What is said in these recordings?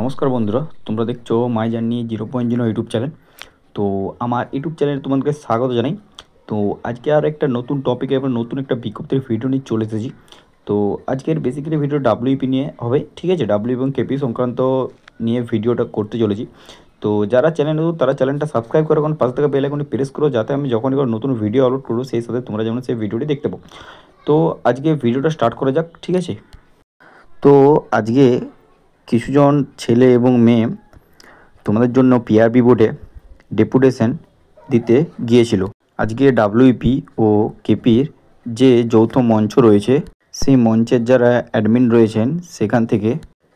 নমস্কার বন্ধুরা, তোমরা দেখছো মাই জার্নি 0.0 ইউটিউব চ্যানেল। তো আমার ইউটিউব চ্যানেলে তোমাদেরকে স্বাগত জানাই। তো আজকে আর একটা নতুন টপিকে এবং নতুন একটা বিজ্ঞপ্তির ভিডিও নিয়ে চলে এসেছি। তো আজকের বেসিক্যালি ভিডিও ডাব্লিউপি নিয়ে হবে, ঠিক আছে। ডাব্লিউ এবং কেপি সংক্রান্ত নিয়ে ভিডিওটা করতে চলেছি। তো যারা চ্যানেল নতুন তারা চ্যানেলটা সাবস্ক্রাইব করো, কারণ পাশে থাকা বেল আইকনটি প্রেস করো, যাতে আমি যখনই কোনো নতুন ভিডিও আপলোড করবো সেই সাথে তোমরা যেমন সেই ভিডিওটি দেখতে পাবো। তো আজকে ভিডিওটা স্টার্ট করা যাক, ঠিক আছে। তো আজকে কিছুজন ছেলে এবং মেয়ে তোমাদের জন্য পিআরবি বোর্ডে ডেপুটেশন দিতে গিয়েছিল। আজকে ডাব্লিউপি ও কেপির যে যৌথ মঞ্চ রয়েছে, সেই মঞ্চের যারা অ্যাডমিন রয়েছেন সেখান থেকে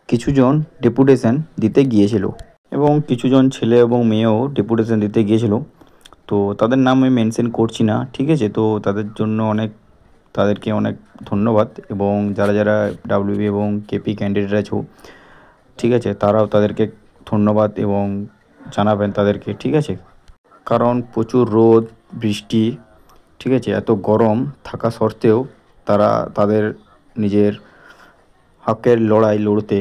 কিছুজন ডেপুটেশন দিতে গিয়েছিল এবং কিছুজন ছেলে এবং মেয়েও ডেপুটেশন দিতে গিয়েছিল। তো তাদের নাম আমি মেনশন করছি না, ঠিক আছে। তো তাদের জন্য তাদেরকে অনেক ধন্যবাদ, এবং যারা যারা ডাব্লিউবি এবং কেপি ক্যান্ডিডেট আছো, ঠিক আছে, তারাও তাদেরকে ধন্যবাদ এবং জানাবেন তাদেরকে, ঠিক আছে। কারণ প্রচুর রোদ বৃষ্টি, ঠিক আছে, এত গরম থাকা সত্ত্বেও তারা তাদের নিজের হকের লড়াই লড়তে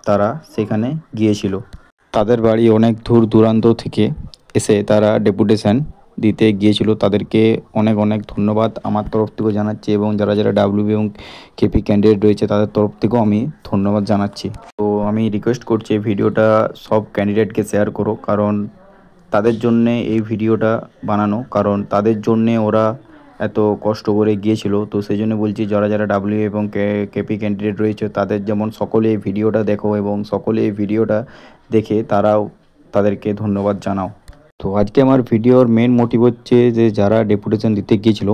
তারা সেখানে গিয়েছিল। তাদের বাড়ি অনেক দূর দূরান্ত থেকে এসে তারা ডেপুটেশন দিতে গিয়েছিল। তাদেরকে অনেক অনেক ধন্যবাদ আমার তরফ থেকেও জানাচ্ছি, এবং যারা যারা ডাব্লিউবি এবং কেপি ক্যান্ডিডেট রয়েছে তাদের তরফ থেকেও আমি ধন্যবাদ জানাচ্ছি। তো আমি রিকোয়েস্ট করছি এই ভিডিওটা সব ক্যান্ডিডেটকে শেয়ার করো, কারণ তাদের জন্যে এই ভিডিওটা বানানো, কারণ তাদের জন্যে ওরা এত কষ্ট করে গিয়েছিল। তো সেই জন্য বলছি, যারা যারা ডাব্লিউ এবং কেপি ক্যান্ডিডেট রয়েছে তাদের যেমন সকলে এই ভিডিওটা দেখো, এবং সকলে এই ভিডিওটা দেখে তারাও তাদেরকে ধন্যবাদ জানাও। তো আজকে আমার ভিডিওর মেন মোটিভ হচ্ছে যে যারা ডেপুটেশন দিতে গিয়েছিল,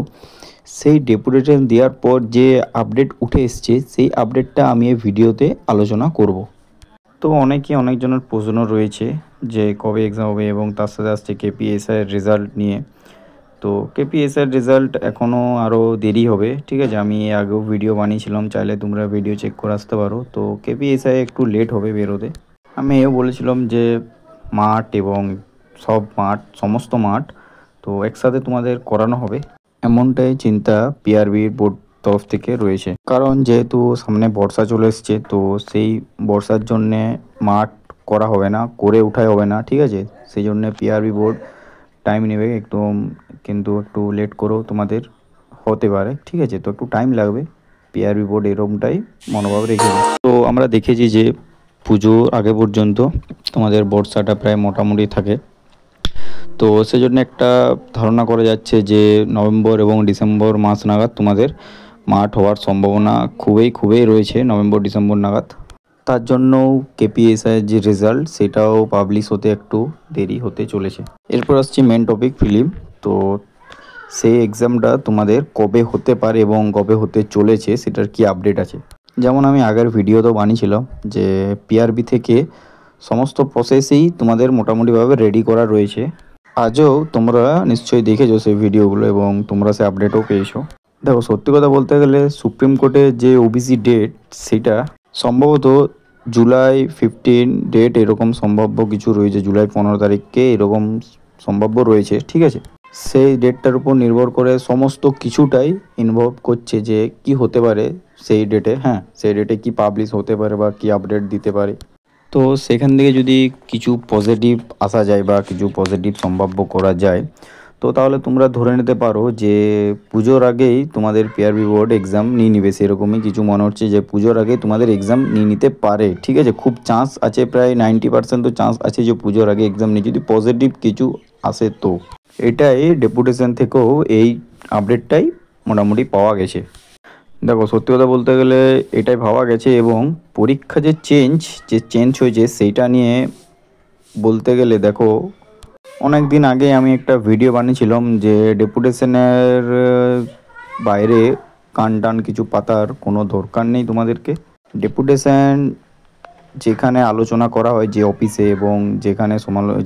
সেই ডেপুটেশন দেওয়ার পর যে আপডেট উঠে এসছে সেই আপডেটটা আমি এই ভিডিওতে আলোচনা করব। তো অনেকজনের প্রশ্ন রয়েছে যে কবে এক্সাম হবে, এবং তার সাথে আসছে কেপিএসআইয়ের রেজাল্ট নিয়ে। তো কেপিএসআইয়ের রেজাল্ট এখনও আরও দেরি হবে, ঠিক আছে। আমি আগেও ভিডিও বানিয়েছিলাম, চাইলে তোমরা ভিডিও চেক করে আসতে পারো। তো কেপিএসআই একটু লেট হবে বেরোতে। আমি এও বলেছিলাম যে মাঠ এবং সমস্ত মাঠ তো একসাথে তোমাদের করানো হবে, এমনটাই চিন্তা পিআরবির বোর্ড তরফ থেকে রয়েছে। কারণ যেহেতু সামনে বর্ষা চলে এসছে, তো সেই বর্ষার জন্যে মাঠ করা হবে না, করে উঠাই হবে না, ঠিক আছে। সেই জন্যে পিআরবি বোর্ড টাইম নেবে একদম, কিন্তু একটু লেট করেও তোমাদের হতে পারে, ঠিক আছে। তো একটু টাইম লাগবে, পিআরবি বোর্ড এরকমটাই মনোভাব রেখেছে। তো আমরা দেখেছি যে পুজোর আগে পর্যন্ত তোমাদের বর্ষাটা প্রায় মোটামুটি থাকে। তো সেজন্য একটা ধারণা করা যাচ্ছে যে নভেম্বর এবং ডিসেম্বর মাস নাগাদ তোমাদের মাঠ হওয়ার সম্ভাবনা খুবই রয়েছে, নভেম্বর ডিসেম্বর নাগাদ। তার জন্য কেপিএসআই যে রেজাল্ট সেটাও পাবলিশ হতে একটু দেরি হতে চলেছে। এরপর আসছি মেন টপিক ফিল্ম। তো সেই এক্সামটা তোমাদের কবে হতে পারে এবং কবে হতে চলেছে সেটার কি আপডেট আছে। যেমন আমি আগের ভিডিওতেও বানিয়েছিলাম যে পিআরবি থেকে সমস্ত প্রসেসেই তোমাদের মোটামুটিভাবে রেডি করা রয়েছে। আজও তোমরা নিশ্চয়ই দেখেছো সেই ভিডিওগুলো, এবং তোমরা সে আপডেটও পেয়েছো। দেখো, সত্যি কথা বলতে গেলে সুপ্রিম কোর্টে যে ওবিসি ডেট সেটা সম্ভবত জুলাই 15 ডেট এরকম সম্ভাব্য কিছু রয়েছে, জুলাই 15 তারিখকে এরকম সম্ভাব্য রয়েছে, ঠিক আছে। সেই ডেটটার উপর নির্ভর করে সমস্ত কিছুটাই ইনভলভ করছে যে কি হতে পারে সেই ডেটে, হ্যাঁ, সেই ডেটে কি পাবলিশ হতে পারে বা কি আপডেট দিতে পারে। তো সেখান থেকে যদি কিছু পজিটিভ আসা যায় বা কিছু পজিটিভ সম্ভাব্য করা যায়, তো তাহলে তোমরা ধরে নিতে পারো যে পুজোর আগেই তোমাদের পিআরবি বোর্ড এক্সাম নিয়ে নিবে। সেরকমই কিছু মনে হচ্ছে যে পুজোর আগেই তোমাদের এক্সাম নিয়ে নিতে পারে, ঠিক আছে। খুব চান্স আছে, প্রায় 90% তো চান্স আছে যে পুজোর আগে এক্সাম নিয়ে, যদি পজিটিভ কিছু আসে। তো এটাই ডেপুটেশন থেকেও এই আপডেটটাই মোটামুটি পাওয়া গেছে। দেখো, সত্যি কথা বলতে গেলে এটাই ভাবা গেছে, এবং পরীক্ষা যে চেঞ্জ হয়েছে সেইটা নিয়ে বলতে গেলে দেখো, অনেক দিন আগে আমি একটা ভিডিও বানিয়েছিলাম যে ডেপুটেশনের বাইরে কান কিছু পাতার কোনো দরকার নেই তোমাদেরকে। ডেপুটেশন যেখানে আলোচনা করা হয় যে অফিসে, এবং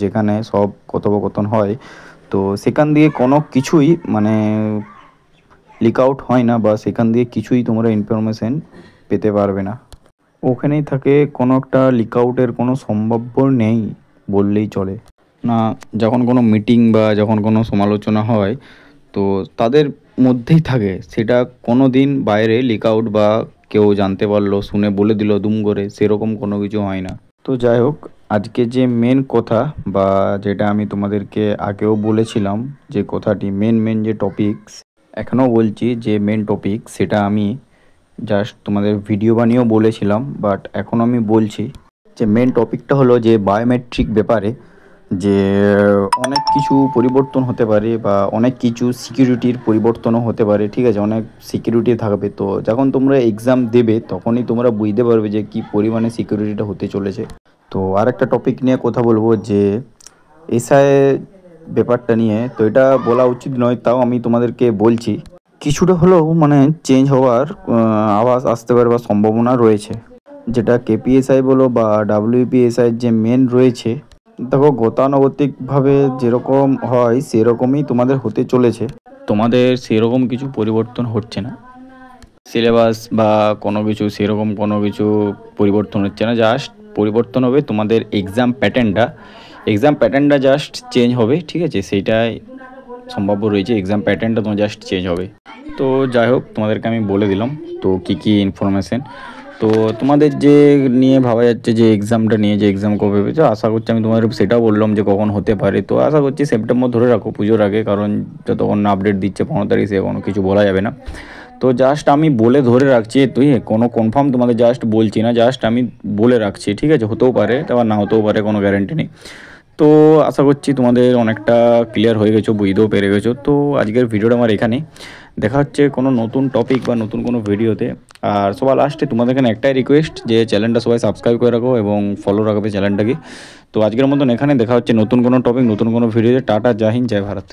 যেখানে সব কথোপকথন হয়, তো সেখান দিয়ে কোনো কিছুই মানে লিক আউট হয় না, বা সেখান দিয়ে কিছুই তোমরা ইনফরমেশন পেতে পারবে না। ওখানেই থাকে, কোনো একটা লিক আউটের কোনো সম্ভাব্য নেই বললেই চলে না। যখন কোনো মিটিং বা যখন কোনো সমালোচনা হয়, তো তাদের মধ্যেই থাকে, সেটা কোনো দিন বাইরে লিক আউট বা কেউ জানতে পারলো শুনে বলে দিল দুম করে, সেরকম কোনো কিছু হয় না। তো যাই হোক, আজকে যে মেন কথা বা যেটা আমি তোমাদেরকে আগেও বলেছিলাম, যে কথাটি মেন যে টপিকস এখনও বলছি, যে মেন টপিক সেটা আমি জাস্ট তোমাদের ভিডিও বানিয়েও বলেছিলাম, বাট এখন আমি বলছি যে মেন টপিকটা হলো যে বায়োমেট্রিক ব্যাপারে, যে অনেক কিছু পরিবর্তন হতে পারে বা অনেক কিছু সিকিউরিটির পরিবর্তনও হতে পারে, ঠিক আছে, অনেক সিকিউরিটি থাকবে। তো যখন তোমরা এক্সাম দেবে তখনই তোমরা বুঝতে পারবে যে কী পরিমাণে সিকিউরিটিটা হতে চলেছে। তো আর একটা টপিক নিয়ে কথা বলবো, যে এসআই ব্যাপারটা নিয়ে। তো এটা বলা উচিত নয়, তাও আমি তোমাদেরকে বলছি, কিছুটা হলেও মানে চেঞ্জ হওয়ার আওয়াজ আসতে পারে বা সম্ভাবনা রয়েছে। যেটা কেপিএসআই বলো বা ডাব্লিউপিএসআই যে মেন রয়েছে, দেখো গতানুগতিকভাবে যেরকম হয় সেরকমই তোমাদের হতে চলেছে, তোমাদের সেরকম কিছু পরিবর্তন হচ্ছে না। সিলেবাস বা কোনো কিছু সেরকম কোনো কিছু পরিবর্তন হচ্ছে না, জাস্ট পরিবর্তন হবে তোমাদের এক্সাম প্যাটার্নটা জাস্ট চেঞ্জ হবে, ঠিক আছে, সেইটাই সম্ভাব্য রয়েছে। এক্সাম প্যাটার্নটা তোমার জাস্ট চেঞ্জ হবে। তো যাই হোক, তোমাদেরকে আমি বলে দিলাম তো কী ইনফরমেশন। তো তোমাদের যে নিয়ে ভাবা যাচ্ছে যে এক্সামটা নিয়ে, যে এক্সাম কবে হবে, তো আশা করছি, আমি তোমাদের সেটাও বললাম যে কখন হতে পারে। তো আশা করছি সেপ্টেম্বর ধরে রাখো, পুজোর আগে, কারণ যতক্ষণ না আপডেট দিচ্ছে 15 তারিখ, সে কোনো কিছু বলা যাবে না। তো জাস্ট আমি বলে ধরে রাখছি, তুই কোনো কনফার্ম তোমাদের জাস্ট বলছি না, জাস্ট আমি বলে রাখছি, ঠিক আছে, হতেও পারে আবার না হতেও পারে, কোনো গ্যারেন্টি নেই। তো আশা করছি তোমাদের অনেকটা ক্লিয়ার হয়ে গেছো, বুঝতেও পেরে গেছো। তো আজকের ভিডিওটা আমার এখানে, দেখা হচ্ছে কোনো নতুন টপিক বা নতুন কোনো ভিডিওতে। আর সবার লাস্টে তোমাদের এখানে একটাই রিকোয়েস্ট, যে চ্যানেলটা সবাই সাবস্ক্রাইব করে রাখো এবং ফলো রাখবে চ্যানেলটাকে। তো আজকের মতন এখানে দেখা হচ্ছে নতুন কোনো টপিক, নতুন কোনো ভিডিওতে। টাটা, জয় হিন্দ, জয় ভারত।